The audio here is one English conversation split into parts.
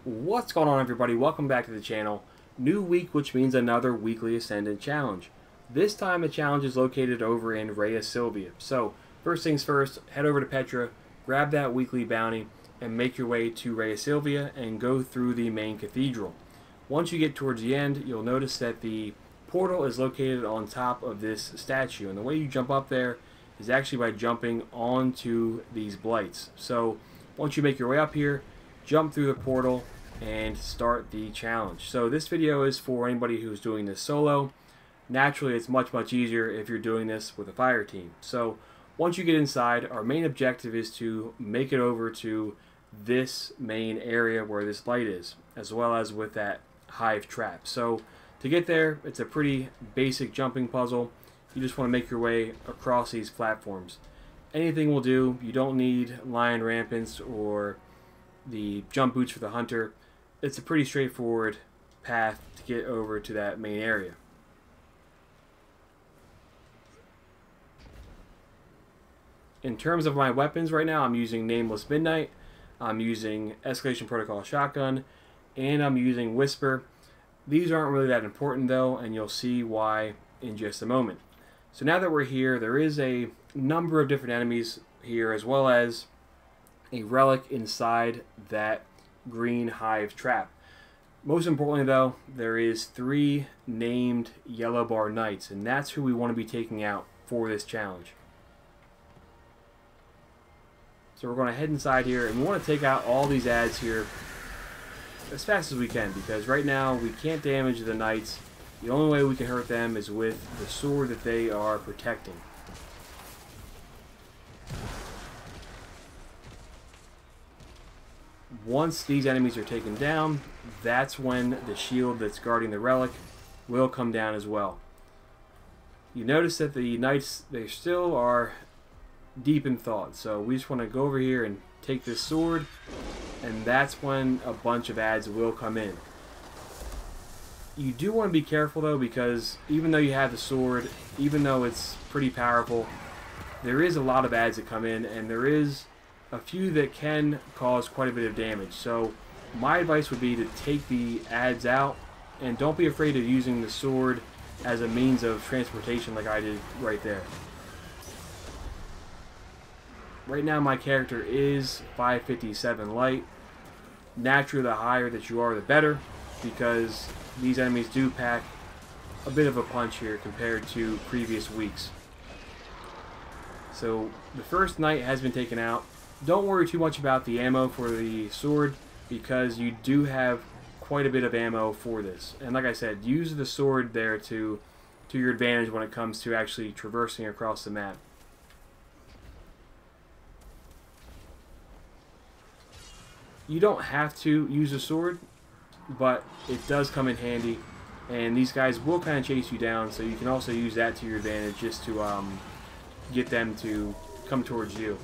What's going on, everybody? Welcome back to the channel. New week, which means another weekly Ascendant challenge. This time the challenge is located over in Rheasilvea. So first things first, head over to Petra, grab that weekly bounty, and make your way to Rheasilvea and go through the main cathedral. Once you get towards the end, you'll notice that the portal is located on top of this statue, and the way you jump up there is actually by jumping onto these blights. So once you make your way up here, jump through the portal and start the challenge. So this video is for anybody who's doing this solo. Naturally, it's much easier if you're doing this with a fire team. So once you get inside, our main objective is to make it over to this main area where this light is, as well as with that hive trap. So to get there, it's a pretty basic jumping puzzle. You just want to make your way across these platforms. Anything will do. You don't need lion rampants or the jump boots for the hunter. It's a pretty straightforward path to get over to that main area. In terms of my weapons right now, I'm using Nameless Midnight, I'm using Escalation Protocol Shotgun, and I'm using Whisper. These aren't really that important though, and you'll see why in just a moment. So now that we're here, there is a number of different enemies here, as well as a relic inside that green hive trap. Most importantly though, there is 3 named yellow bar knights, and that's who we want to be taking out for this challenge. So we're going to head inside here, and we want to take out all these adds here as fast as we can, because right now we can't damage the knights. The only way we can hurt them is with the sword that they are protecting. Once these enemies are taken down, that's when the shield that's guarding the relic will come down as well. You notice that the knights, they still are deep in thought, so we just want to go over here and take this sword, and that's when a bunch of adds will come in. You do want to be careful though, because even though you have the sword, even though it's pretty powerful, there is a lot of adds that come in, and there is a few that can cause quite a bit of damage. So my advice would be to take the adds out, and don't be afraid of using the sword as a means of transportation like I did right there. Right now my character is 557 light. Naturally, the higher that you are, the better, because these enemies do pack a bit of a punch here compared to previous weeks. So the first knight has been taken out. Don't worry too much about the ammo for the sword, because you do have quite a bit of ammo for this. And like I said, use the sword there to your advantage when it comes to actually traversing across the map. You don't have to use a sword, but it does come in handy, and these guys will kind of chase you down, so you can also use that to your advantage just to get them to come towards you.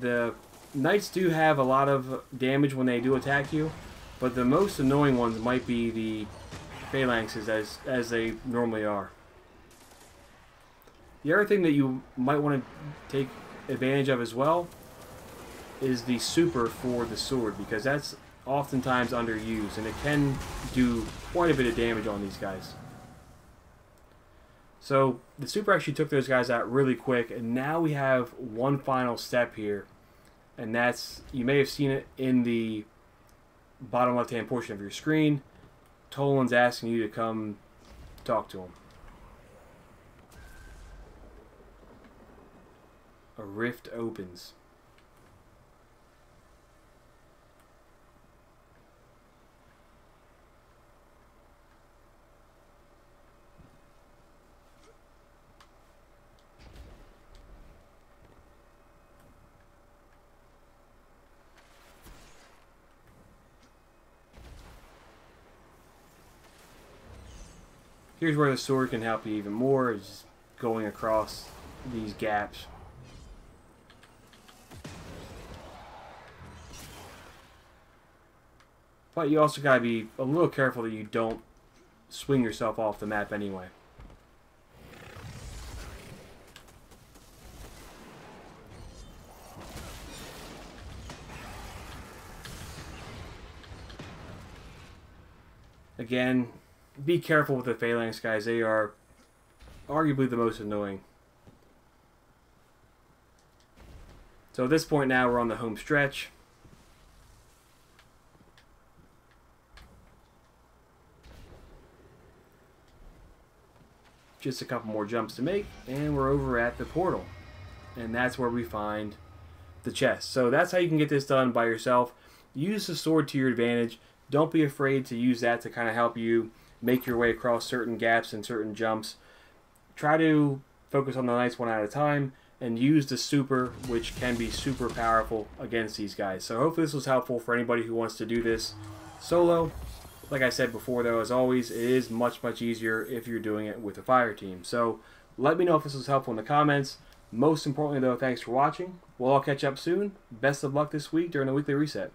The knights do have a lot of damage when they do attack you, but the most annoying ones might be the phalanxes, as they normally are. The other thing that you might want to take advantage of as well is the super for the sword, because that's oftentimes underused, and it can do quite a bit of damage on these guys. So the super actually took those guys out really quick, and now we have one final step here, and that's, you may have seen it in the bottom left hand portion of your screen. Toland's asking you to come talk to him. A rift opens. Here's where the sword can help you even more, is going across these gaps. But you also gotta be a little careful that you don't swing yourself off the map anyway. Again, be careful with the phalanx, guys. They are arguably the most annoying. So at this point now, we're on the home stretch. Just a couple more jumps to make, and we're over at the portal. And that's where we find the chest. So that's how you can get this done by yourself. Use the sword to your advantage. Don't be afraid to use that to kind of help you make your way across certain gaps and certain jumps. Try to focus on the knights one at a time, and use the super, which can be super powerful against these guys. So hopefully this was helpful for anybody who wants to do this solo. Like I said before, though, as always, it is much, much easier if you're doing it with a fire team. So let me know if this was helpful in the comments. Most importantly, though, thanks for watching. We'll all catch up soon. Best of luck this week during the weekly reset.